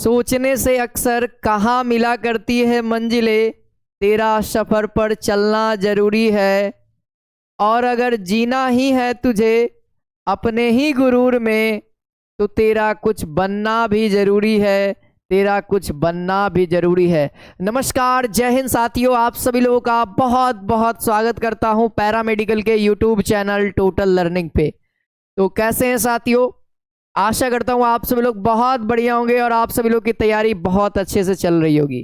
सोचने से अक्सर कहाँ मिला करती है मंजिलें, तेरा सफर पर चलना जरूरी है। और अगर जीना ही है तुझे अपने ही गुरूर में, तो तेरा कुछ बनना भी जरूरी है, तेरा कुछ बनना भी जरूरी है। नमस्कार, जय हिंद साथियों, आप सभी लोगों का बहुत बहुत स्वागत करता हूं पैरामेडिकल के यूट्यूब चैनल टोटल लर्निंग पे। तो कैसे हैं साथियों? आशा करता हूं आप सभी लोग बहुत बढ़िया होंगे और आप सभी लोग की तैयारी बहुत अच्छे से चल रही होगी।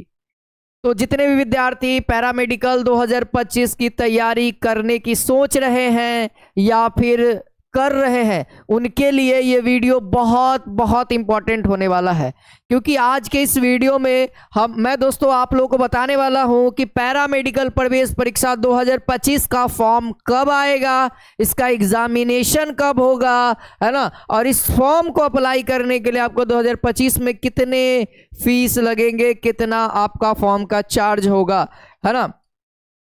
तो जितने भी विद्यार्थी पैरामेडिकल 2025 की तैयारी करने की सोच रहे हैं या फिर कर रहे हैं, उनके लिए ये वीडियो बहुत बहुत इंपॉर्टेंट होने वाला है, क्योंकि आज के इस वीडियो में मैं दोस्तों आप लोगों को बताने वाला हूं कि पैरामेडिकल प्रवेश परीक्षा 2025 का फॉर्म कब आएगा, इसका एग्जामिनेशन कब होगा, है ना, और इस फॉर्म को अप्लाई करने के लिए आपको 2025 में कितने फीस लगेंगे, कितना आपका फॉर्म का चार्ज होगा, है ना।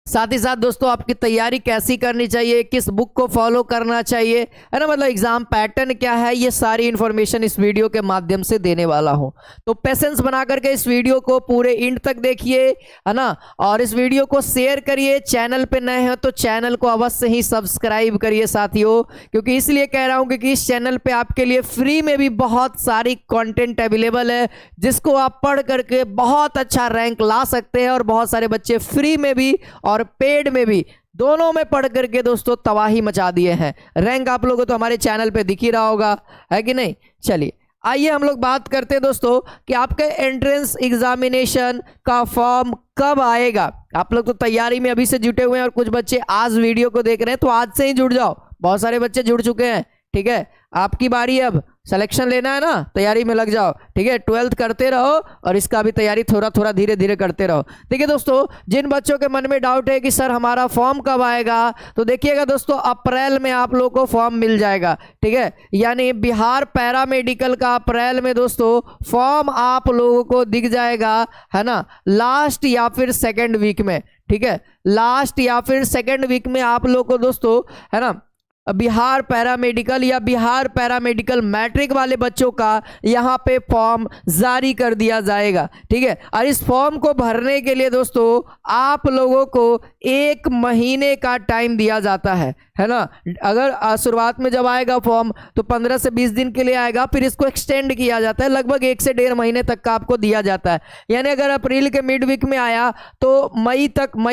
साथ ही साथ दोस्तों आपकी तैयारी कैसी करनी चाहिए, किस बुक को फॉलो करना चाहिए, है ना, मतलब एग्जाम पैटर्न क्या है, ये सारी इंफॉर्मेशन इस वीडियो के माध्यम से देने वाला हूं। तो पेशेंस बना करके इस वीडियो को पूरे एंड तक देखिए, है ना, और इस वीडियो को शेयर करिए। चैनल पे नए हैं तो चैनल को अवश्य ही सब्सक्राइब करिए साथियों, क्योंकि इसलिए कह रहा हूं क्योंकि इस चैनल पे आपके लिए फ्री में भी बहुत सारी कंटेंट अवेलेबल है, जिसको आप पढ़ करके बहुत अच्छा रैंक ला सकते हैं। और बहुत सारे बच्चे फ्री में भी और पेड में भी, दोनों में पढ़ करके दोस्तों तबाही मचा दिए हैं। रैंक आप लोगों को तो हमारे चैनल पे दिख ही रहा होगा, है कि नहीं। चलिए आइए हम लोग बात करते हैं दोस्तों कि आपके एंट्रेंस एग्जामिनेशन का फॉर्म कब आएगा। आप लोग तो तैयारी में अभी से जुटे हुए हैं और कुछ बच्चे आज वीडियो को देख रहे हैं, तो आज से ही जुड़ जाओ। बहुत सारे बच्चे जुड़ चुके हैं, ठीक है, आपकी बारी, अब सिलेक्शन लेना है ना, तैयारी में लग जाओ, ठीक है। 12th करते रहो और इसका भी तैयारी थोड़ा थोड़ा धीरे धीरे करते रहो। देखिए दोस्तों, जिन बच्चों के मन में डाउट है कि सर हमारा फॉर्म कब आएगा, तो देखिएगा दोस्तों अप्रैल में आप लोगों को फॉर्म मिल जाएगा, ठीक है। यानी बिहार पैरामेडिकल का अप्रैल में दोस्तों फॉर्म आप लोगों को दिख जाएगा, है ना, लास्ट या फिर सेकेंड वीक में, ठीक है, लास्ट या फिर सेकेंड वीक में आप लोग को दोस्तों, है ना, बिहार पैरामेडिकल या बिहार पैरामेडिकल मैट्रिक वाले बच्चों का यहाँ पे फॉर्म जारी कर दिया जाएगा, ठीक है। और इस फॉर्म को भरने के लिए दोस्तों आप लोगों को 1 महीने का टाइम दिया जाता है ना। अगर शुरुआत में जब आएगा फॉर्म तो 15 से 20 दिन के लिए आएगा, फिर इसको एक्सटेंड किया जाता है, लगभग 1 से 1.5 महीने तक का आपको दिया जाता है। यानी अगर अप्रैल के मिड वीक में आया तो मई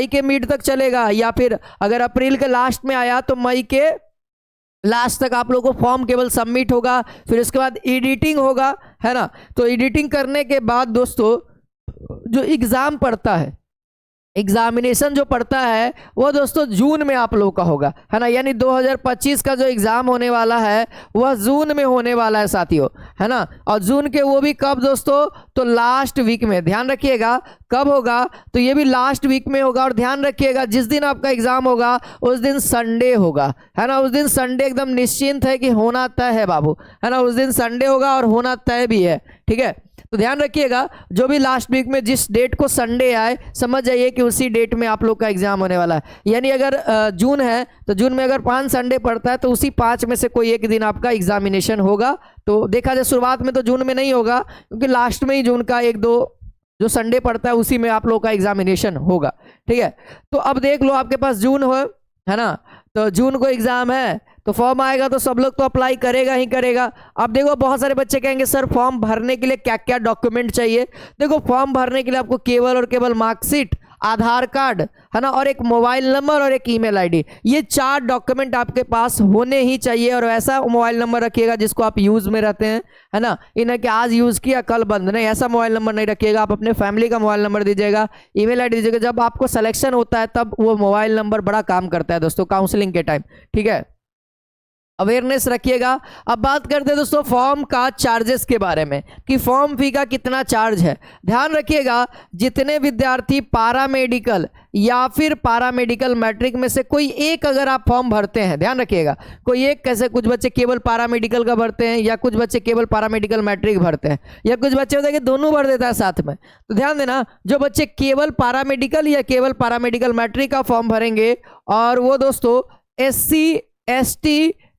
के मिड तक चलेगा, या फिर अगर अप्रैल के लास्ट में आया तो मई के लास्ट तक आप लोगों को फॉर्म केवल सबमिट होगा। फिर उसके बाद एडिटिंग होगा, है ना। तो एडिटिंग करने के बाद दोस्तों जो एग्जाम पड़ता है, एग्जामिनेशन जो पड़ता है वो दोस्तों जून में आप लोगों का होगा, है ना। यानी 2025 का जो एग्जाम होने वाला है वह जून में होने वाला है साथियों, है ना। और जून के वो भी कब दोस्तों, तो लास्ट वीक में। ध्यान रखिएगा कब होगा, तो ये भी लास्ट वीक में होगा। और ध्यान रखिएगा जिस दिन आपका एग्जाम होगा उस दिन संडे होगा, है ना। उस दिन संडे एकदम निश्चिंत है कि होना तय है बाबू, है ना। उस दिन संडे होगा और होना तय भी है, ठीक है। तो ध्यान रखिएगा जो भी लास्ट वीक में जिस डेट को संडे आए, समझ जाइए कि उसी डेट में आप लोग का एग्जाम होने वाला है। यानी अगर जून है तो जून में अगर 5 संडे पड़ता है तो उसी 5 में से कोई एक दिन आपका एग्जामिनेशन होगा। तो देखा जाए शुरुआत में तो जून में नहीं होगा, क्योंकि लास्ट में ही जून का 1-2 जो संडे पड़ता है उसी में आप लोग का एग्जामिनेशन होगा, ठीक है। तो अब देख लो आपके पास जून हो, है ना, तो जून को एग्जाम है तो फॉर्म आएगा तो सब लोग तो अप्लाई करेगा ही करेगा। अब देखो बहुत सारे बच्चे कहेंगे सर फॉर्म भरने के लिए क्या क्या डॉक्यूमेंट चाहिए। देखो फॉर्म भरने के लिए आपको केवल और केवल मार्कशीट, आधार कार्ड, है ना, और एक मोबाइल नंबर और एक ईमेल आईडी, ये 4 डॉक्यूमेंट आपके पास होने ही चाहिए। और ऐसा मोबाइल नंबर रखिएगा जिसको आप यूज में रहते हैं, है ना, इन्हें कि आज यूज किया कल बंद, नहीं, ऐसा मोबाइल नंबर नहीं रखिएगा। आप अपने फैमिली का मोबाइल नंबर दीजिएगा, ईमेल आईडी दीजिएगा। जब आपको सिलेक्शन होता है तब वो मोबाइल नंबर बड़ा काम करता है दोस्तों, काउंसलिंग के टाइम, ठीक है। अवेयरनेस रखिएगा। अब बात करते हैं दोस्तों फॉर्म का चार्जेस के बारे में कि फॉर्म फी का कितना चार्ज है। ध्यान रखिएगा जितने विद्यार्थी पैरामेडिकल या फिर पैरामेडिकल मैट्रिक में से कोई एक अगर आप फॉर्म भरते हैं, ध्यान रखिएगा कोई एक, कैसे कुछ बच्चे केवल पैरामेडिकल का भरते हैं या कुछ बच्चे केवल पैरामेडिकल मैट्रिक भरते हैं या कुछ बच्चे होते हैं कि दोनों भर देता है साथ में। तो ध्यान देना जो बच्चे केवल पैरामेडिकल या केवल पैरामेडिकल मैट्रिक का फॉर्म भरेंगे और वो दोस्तों SC ST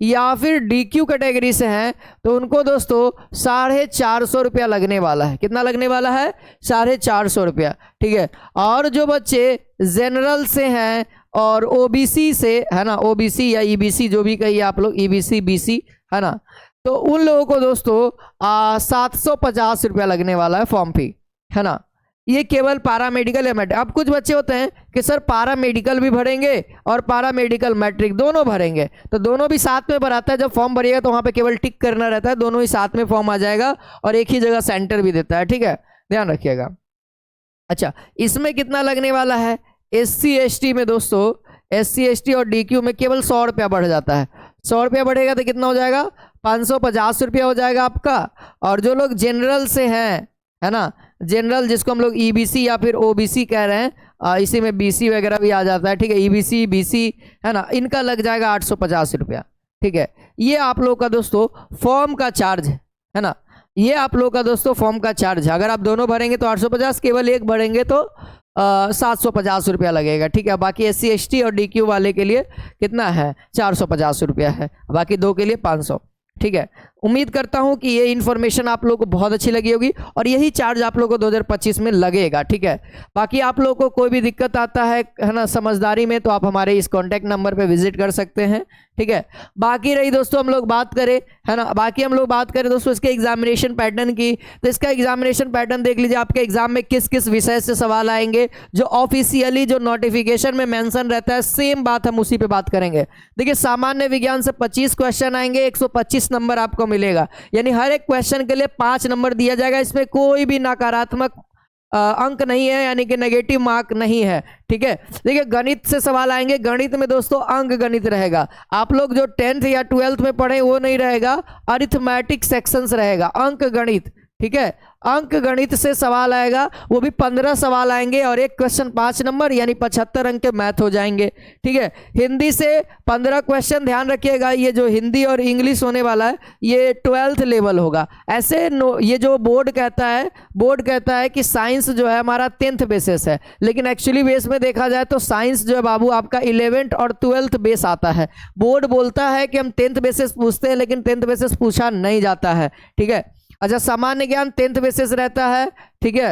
या फिर DQ कैटेगरी से हैं तो उनको दोस्तों 450 रुपया लगने वाला है। कितना लगने वाला है? 450 रुपया। ठीक है। और जो बच्चे जनरल से हैं और OBC से, है ना, OBC या EBC जो भी कहिए आप लोग, EBC BC, है ना, तो उन लोगों को दोस्तों 750 रुपया लगने वाला है फॉर्म फी, है ना। ये केवल पैरामेडिकल या मैट्रिक। अब कुछ बच्चे होते हैं कि सर पैरामेडिकल भी भरेंगे और पैरामेडिकल मैट्रिक दोनों भरेंगे, तो दोनों भी साथ में भराता है। जब फॉर्म भरिएगा तो वहाँ पे केवल टिक करना रहता है, दोनों ही साथ में फॉर्म आ जाएगा और एक ही जगह सेंटर भी देता है। ठीक है, ध्यान रखिएगा। अच्छा, इसमें कितना लगने वाला है? SC ST में दोस्तों, SC ST और DQ में केवल 100 रुपया बढ़ जाता है। 100 रुपया बढ़ेगा तो कितना हो जाएगा? 550 रुपया हो जाएगा आपका। और जो लोग जनरल से हैं, है ना, जनरल जिसको हम लोग EBC या फिर OBC कह रहे हैं, इसी में BC वगैरह भी आ जाता है। ठीक है, EBC BC, है ना, इनका लग जाएगा 850 रुपया। ठीक है, ये आप लोग का दोस्तों फॉर्म का चार्ज है ना, ये आप लोग का दोस्तों फॉर्म का चार्ज है। अगर आप दोनों भरेंगे तो 850, केवल एक भरेंगे तो 750 रुपया लगेगा। ठीक है, बाकी SC ST और DQ वाले के लिए कितना है? 450 रुपया है, बाकी दो के लिए 500। ठीक है, उम्मीद करता हूं कि ये इन्फॉर्मेशन आप लोगों को बहुत अच्छी लगी होगी और यही चार्ज आप लोगों को 2025 में लगेगा। ठीक है, बाकी आप लोगों को कोई भी दिक्कत आता है ना समझदारी में, तो आप हमारे इस कॉन्टैक्ट नंबर पे विजिट कर सकते हैं। ठीक है, बाकी रही दोस्तों हम लोग बात करें, है ना, बाकी हम लोग बात करें दोस्तों इसके एग्जामिनेशन पैटर्न की, तो इसका एग्जामिनेशन पैटर्न देख लीजिए। आपके एग्जाम में किस किस विषय से सवाल आएंगे, जो ऑफिशियली जो नोटिफिकेशन में मेंशन रहता है, सेम बात हम उसी पे बात करेंगे। देखिए, सामान्य विज्ञान से 25 क्वेश्चन आएंगे, 125 नंबर आपको मिलेगा, यानी हर एक क्वेश्चन के लिए 5 नंबर दिया जाएगा। इसमें कोई भी नकारात्मक अंक नहीं है, यानी कि नेगेटिव मार्क नहीं है। ठीक है, देखिए गणित से सवाल आएंगे। गणित में दोस्तों अंक गणित रहेगा। आप लोग जो 10th या 12th में पढ़े वो नहीं रहेगा, अरिथमेटिक सेक्शंस रहेगा, अंक गणित। ठीक है, अंक गणित से सवाल आएगा, वो भी 15 सवाल आएंगे और एक क्वेश्चन 5 नंबर, यानी 75 अंक के मैथ हो जाएंगे। ठीक है, हिंदी से 15 क्वेश्चन, ध्यान रखिएगा, ये जो हिंदी और इंग्लिश होने वाला है ये 12th लेवल होगा। ऐसे ये जो बोर्ड कहता है कि साइंस जो है हमारा 10th बेसिस है, लेकिन एक्चुअली बेस में देखा जाए तो साइंस जो है बाबू आपका 11th और 12th बेस आता है। बोर्ड बोलता है कि हम 10th बेसिस पूछते हैं, लेकिन 10th बेसिस पूछा नहीं जाता है। ठीक है, अच्छा, सामान्य ज्ञान 10th बेसिस रहता है। ठीक है,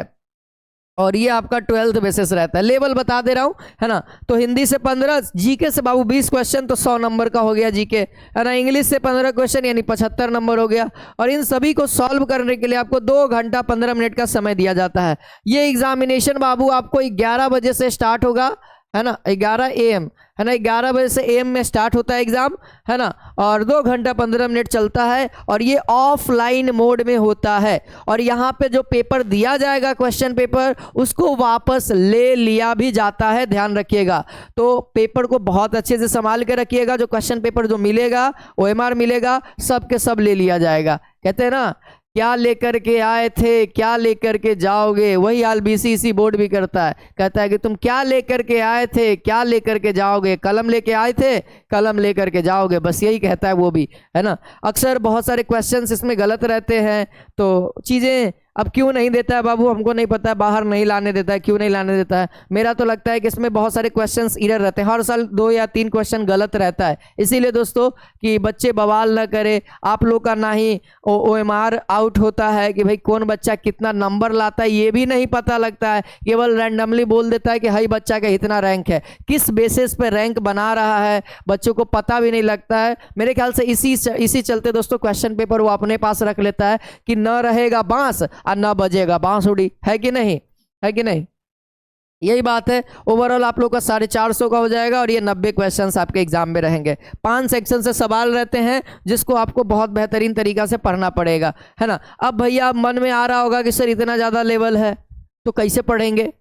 और ये आपका 12th बेसिस रहता है। लेवल बता दे रहा हूं, है ना। तो हिंदी से 15, जीके से बाबू 20 क्वेश्चन, तो 100 नंबर का हो गया जीके, है ना। इंग्लिश से 15 क्वेश्चन, यानी 75 नंबर हो गया। और इन सभी को सॉल्व करने के लिए आपको 2 घंटा 15 मिनट का समय दिया जाता है। ये एग्जामिनेशन बाबू आपको 11 बजे से स्टार्ट होगा, है ना, 11 AM, है ना, 11 बजे से AM में स्टार्ट होता है एग्जाम, है ना, और 2 घंटा 15 मिनट चलता है। और ये ऑफलाइन मोड में होता है। और यहाँ पे जो पेपर दिया जाएगा, क्वेश्चन पेपर, उसको वापस ले लिया भी जाता है, ध्यान रखिएगा। तो पेपर को बहुत अच्छे से संभाल के रखिएगा। जो क्वेश्चन पेपर जो मिलेगा, OMR मिलेगा, सब के सब ले लिया जाएगा। कहते हैं ना, क्या लेकर के आए थे क्या लेकर के जाओगे, वही हाल BCEC बोर्ड भी करता है। कहता है कि तुम क्या लेकर के आए थे क्या लेकर के जाओगे, कलम लेके आए थे कलम लेकर के जाओगे, बस यही कहता है वो भी, है ना। अक्सर बहुत सारे क्वेश्चंस इसमें गलत रहते हैं, तो चीज़ें अब क्यों नहीं देता है बाबू, हमको नहीं पता है, बाहर नहीं लाने देता है, क्यों नहीं लाने देता है। मेरा तो लगता है कि इसमें बहुत सारे क्वेश्चंस इरर रहते हैं, हर साल 2 या 3 क्वेश्चन गलत रहता है। इसीलिए दोस्तों कि बच्चे बवाल ना करे, आप लोग का ना ही OMR आउट होता है कि भाई कौन बच्चा कितना नंबर लाता है, ये भी नहीं पता लगता है। केवल रैंडमली बोल देता है कि हाई बच्चा का इतना रैंक है, किस बेसिस पे रैंक बना रहा है बच्चों को पता भी नहीं लगता है। मेरे ख्याल से इसी चलते दोस्तों क्वेश्चन पेपर वो अपने पास रख लेता है कि न रहेगा बांस और ना बजेगा बांसुरी, है कि नहीं, है कि नहीं। यही बात है। ओवरऑल आप लोग का 450 का हो जाएगा और ये 90 क्वेश्चंस आपके एग्जाम में रहेंगे। 5 सेक्शन से सवाल रहते हैं जिसको आपको बहुत बेहतरीन तरीका से पढ़ना पड़ेगा, है ना। अब भैया मन में आ रहा होगा कि सर इतना ज़्यादा लेवल है तो कैसे पढ़ेंगे,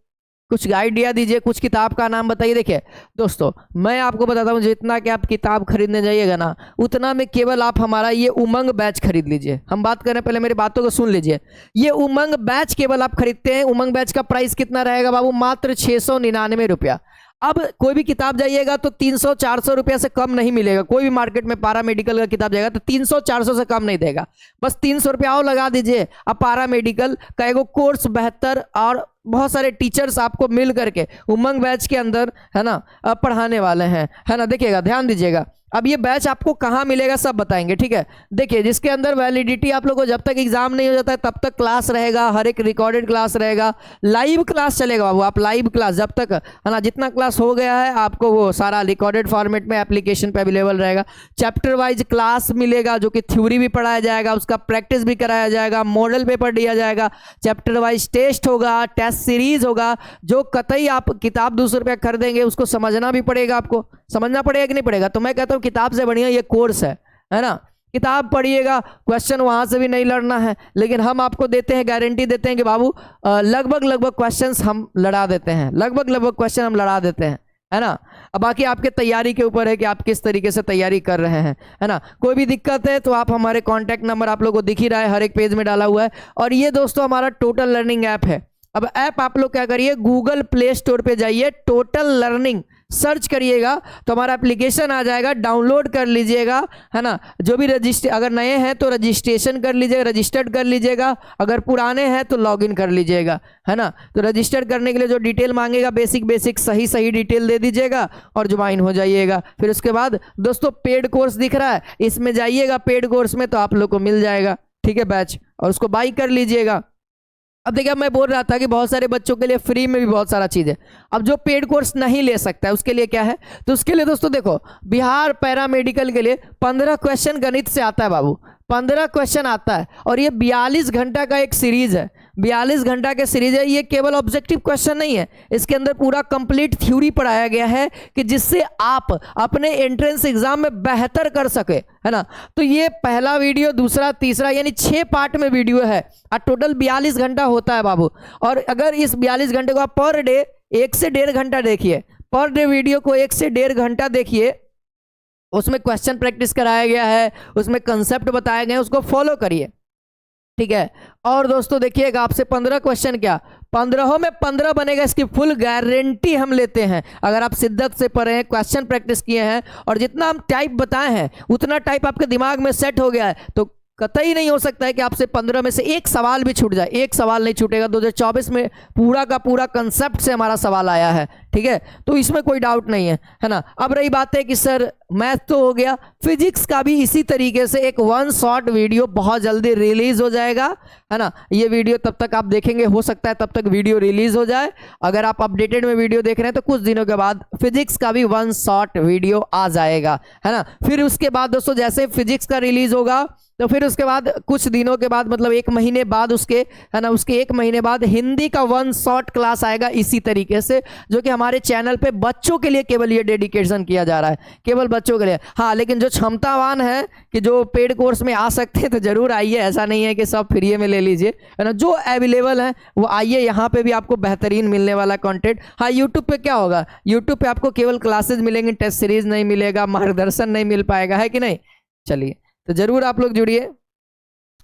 कुछ आइडिया दीजिए, कुछ किताब का नाम बताइए। देखिए दोस्तों, मैं आपको बताता हूँ, जितना कि आप किताब खरीदने जाइएगा ना, उतना में केवल आप हमारा ये उमंग बैच खरीद लीजिए। हम बात करें, पहले मेरी बातों को सुन लीजिए। ये उमंग बैच केवल आप खरीदते हैं, उमंग बैच का प्राइस कितना रहेगा बाबू, मात्र 699 रुपया। अब कोई भी किताब जाइएगा तो 300-400 रुपया से कम नहीं मिलेगा। कोई भी मार्केट में पारा मेडिकल का किताब जाएगा तो 300-400 से कम नहीं देगा, बस 300 रुपया और लगा दीजिए। अब पारा मेडिकल का एगो कोर्स बेहतर और बहुत सारे टीचर्स आपको मिल करके उमंग बैच के अंदर है ना पढ़ाने वाले हैं, है ना। देखिएगा, ध्यान दीजिएगा। अब ये बैच आपको कहाँ मिलेगा सब बताएंगे, ठीक है। देखिए, जिसके अंदर वैलिडिटी आप लोगों को जब तक एग्जाम नहीं हो जाता है तब तक क्लास रहेगा, हर एक रिकॉर्डेड क्लास रहेगा, लाइव क्लास चलेगा बाबू। आप लाइव क्लास जब तक, है ना, जितना क्लास हो गया है आपको वो सारा रिकॉर्डेड फॉर्मेट में एप्लीकेशन पे अवेलेबल रहेगा। चैप्टर वाइज क्लास मिलेगा, जो कि थ्योरी भी पढ़ाया जाएगा, उसका प्रैक्टिस भी कराया जाएगा, मॉडल पेपर दिया जाएगा, चैप्टर वाइज टेस्ट होगा, टेस्ट सीरीज होगा। जो कतई आप किताब 200 रुपया खरीदेंगे उसको समझना भी पड़ेगा, आपको समझना पड़ेगा कि नहीं पड़ेगा। तो मैं कहता हूँ किताब से बढ़िया ये कोर्स है ना। किताब पढ़िएगा, क्वेश्चन वहां से भी नहीं लड़ना है, लेकिन हम आपको देते हैं, गारंटी देते हैं कि बाबू लगभग क्वेश्चंस हम लड़ा देते हैं, लगभग क्वेश्चन हम लड़ा देते हैं, है ना। अब बाकी आपके तैयारी के ऊपर है कि आप किस तरीके से तैयारी कर रहे हैं, है ना। कोई भी दिक्कत है तो आप हमारे कॉन्टैक्ट नंबर आप लोगों को दिख ही रहा है, हर एक पेज में डाला हुआ है। और ये दोस्तों हमारा टोटल लर्निंग ऐप है। अब ऐप आप लोग क्या करिए, गूगल प्ले स्टोर पे जाइए, टोटल लर्निंग सर्च करिएगा तो हमारा एप्लीकेशन आ जाएगा, डाउनलोड कर लीजिएगा, है ना। जो भी अगर नए हैं तो रजिस्ट्रेशन कर लीजिएगा, रजिस्टर्ड कर लीजिएगा, अगर पुराने हैं तो लॉगिन कर लीजिएगा, है ना। तो रजिस्टर करने के लिए जो डिटेल मांगेगा बेसिक सही डिटेल दे दीजिएगा और ज्वाइन हो जाइएगा। फिर उसके बाद दोस्तों पेड कोर्स दिख रहा है, इसमें जाइएगा, पेड कोर्स में तो आप लोग को मिल जाएगा, ठीक है, बैच, और उसको बाई कर लीजिएगा। अब देखिए, मैं बोल रहा था कि बहुत सारे बच्चों के लिए फ्री में भी बहुत सारा चीज़ है। अब जो पेड कोर्स नहीं ले सकता है उसके लिए क्या है, तो उसके लिए दोस्तों देखो, बिहार पैरामेडिकल के लिए 15 क्वेश्चन गणित से आता है बाबू, 15 क्वेश्चन आता है। और ये 42 घंटा का एक सीरीज है, 42 घंटा के सीरीज है। ये केवल ऑब्जेक्टिव क्वेश्चन नहीं है, इसके अंदर पूरा कंप्लीट थ्योरी पढ़ाया गया है कि जिससे आप अपने एंट्रेंस एग्जाम में बेहतर कर सके, है ना। तो ये पहला वीडियो, दूसरा, तीसरा, यानी 6 पार्ट में वीडियो है और टोटल 42 घंटा होता है बाबू। और अगर इस 42 घंटे को आप पर डे 1 से 1.5 घंटा देखिए, पर डे वीडियो को 1 से 1.5 घंटा देखिए, उसमें क्वेश्चन प्रैक्टिस कराया गया है, उसमें कंसेप्ट बताए गए हैं, उसको फॉलो करिए, ठीक है। और दोस्तों देखिएगा, आपसे 15 क्वेश्चन क्या, 15 में 15 बनेगा, इसकी फुल गारंटी हम लेते हैं। अगर आप शिद्दत से पढ़े हैं, क्वेश्चन प्रैक्टिस किए हैं और जितना हम टाइप बताए हैं उतना टाइप आपके दिमाग में सेट हो गया है, तो कतई नहीं हो सकता है कि आपसे 15 में से एक सवाल भी छूट जाए। एक सवाल नहीं छूटेगा। 2024 में पूरा का पूरा कंसेप्ट से हमारा सवाल आया है, ठीक है, तो इसमें कोई डाउट नहीं है ना। अब रही बात है कि सर मैथ तो हो गया, फिजिक्स का भी इसी तरीके से एक 1 शॉट वीडियो बहुत जल्दी रिलीज हो जाएगा, है ना। ये वीडियो तब तक आप देखेंगे, हो सकता है तब तक वीडियो रिलीज हो जाए। अगर आप अपडेटेड में वीडियो देख रहे हैं तो कुछ दिनों के बाद फिजिक्स का भी 1 शॉट वीडियो आ जाएगा, है ना। फिर उसके बाद दोस्तों जैसे फिजिक्स का रिलीज होगा तो फिर उसके बाद कुछ दिनों के बाद, मतलब 1 महीने बाद उसके, है ना, उसके 1 महीने बाद हिंदी का 1 शॉट क्लास आएगा इसी तरीके से, जो कि हमारे चैनल पे बच्चों के लिए केवल ये डेडिकेशन किया जा रहा है, केवल बच्चों के लिए। हाँ, लेकिन जो क्षमतावान है कि जो पेड कोर्स में आ सकते हैं तो जरूर आइए, ऐसा नहीं है कि सब फ्री में ले लीजिए, है ना। जो अवेलेबल है वो आइए, यहाँ पे भी आपको बेहतरीन मिलने वाला कंटेंट। हाँ, यूट्यूब पे क्या होगा, यूट्यूब पे आपको केवल क्लासेज मिलेंगे, टेस्ट सीरीज नहीं मिलेगा, मार्गदर्शन नहीं मिल पाएगा, है कि नहीं। चलिए, तो जरूर आप लोग जुड़िए।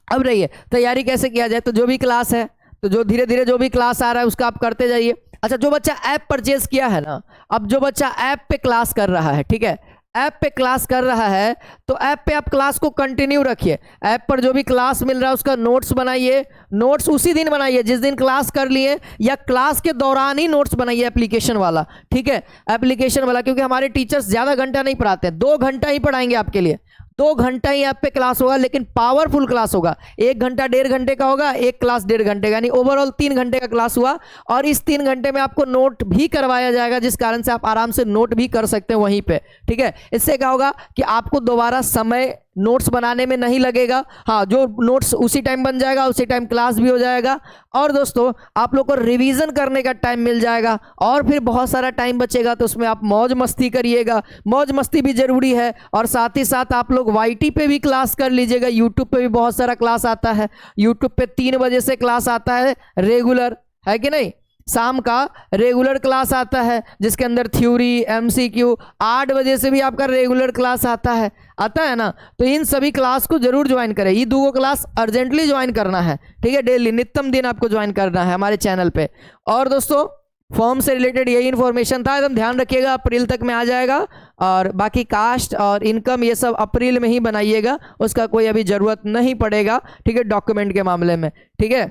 अब रहिए तैयारी कैसे किया जाए, तो जो भी क्लास है, तो जो धीरे धीरे जो भी क्लास आ रहा है उसका आप करते जाइए। अच्छा, जो बच्चा ऐप परचेज किया है ना, अब जो बच्चा ऐप पे क्लास कर रहा है, ठीक है, ऐप पे क्लास कर रहा है तो ऐप पे आप क्लास को कंटिन्यू रखिए। ऐप पर जो भी क्लास मिल रहा है उसका नोट्स बनाइए, नोट्स उसी दिन बनाइए जिस दिन क्लास कर लिए, या क्लास के दौरान ही नोट्स बनाइए एप्लीकेशन वाला, ठीक है, एप्लीकेशन वाला। क्योंकि हमारे टीचर्स ज़्यादा घंटा नहीं पढ़ाते हैं, 2 घंटा ही पढ़ाएंगे आपके लिए, 2 घंटा ही ऐप पे क्लास होगा, लेकिन पावरफुल क्लास होगा। 1 घंटा 1.5 घंटे का होगा, एक क्लास 1.5 घंटे का, यानी ओवरऑल 3 घंटे का क्लास हुआ। और इस 3 घंटे में आपको नोट भी करवाया जाएगा, जिस कारण से आप आराम से नोट भी कर सकते हैं वहीं पे, ठीक है। इससे क्या होगा कि आपको दोबारा समय नोट्स बनाने में नहीं लगेगा। हाँ, जो नोट्स उसी टाइम बन जाएगा, उसी टाइम क्लास भी हो जाएगा। और दोस्तों आप लोग को रिवीजन करने का टाइम मिल जाएगा और फिर बहुत सारा टाइम बचेगा, तो उसमें आप मौज मस्ती करिएगा। मौज मस्ती भी जरूरी है, और साथ ही साथ आप लोग YT पे भी क्लास कर लीजिएगा। यूट्यूब पे भी बहुत सारा क्लास आता है, यूट्यूब पे 3 बजे से क्लास आता है रेगुलर, है कि नहीं, शाम का रेगुलर क्लास आता है जिसके अंदर थ्योरी, MCQ। 8 बजे से भी आपका रेगुलर क्लास आता है ना। तो इन सभी क्लास को जरूर ज्वाइन करें। ये 2 क्लास अर्जेंटली ज्वाइन करना है, ठीक है, डेली नित्यम दिन आपको ज्वाइन करना है हमारे चैनल पे। और दोस्तों फॉर्म से रिलेटेड यही इन्फॉर्मेशन था, एकदम ध्यान रखिएगा, अप्रैल तक में आ जाएगा। और बाकी कास्ट और इनकम ये सब अप्रैल में ही बनाइएगा, उसका कोई अभी ज़रूरत नहीं पड़ेगा, ठीक है, डॉक्यूमेंट के मामले में, ठीक है।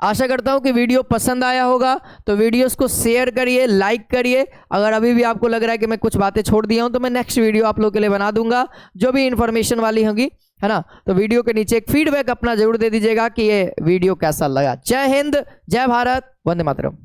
आशा करता हूं कि वीडियो पसंद आया होगा, तो वीडियोस को शेयर करिए, लाइक करिए। अगर अभी भी आपको लग रहा है कि मैं कुछ बातें छोड़ दिया हूं तो मैं नेक्स्ट वीडियो आप लोगों के लिए बना दूंगा जो भी इंफॉर्मेशन वाली होगी, है ना। तो वीडियो के नीचे एक फीडबैक अपना जरूर दे दीजिएगा कि ये वीडियो कैसा लगा। जय हिंद, जय भारत, वंदे मातरम।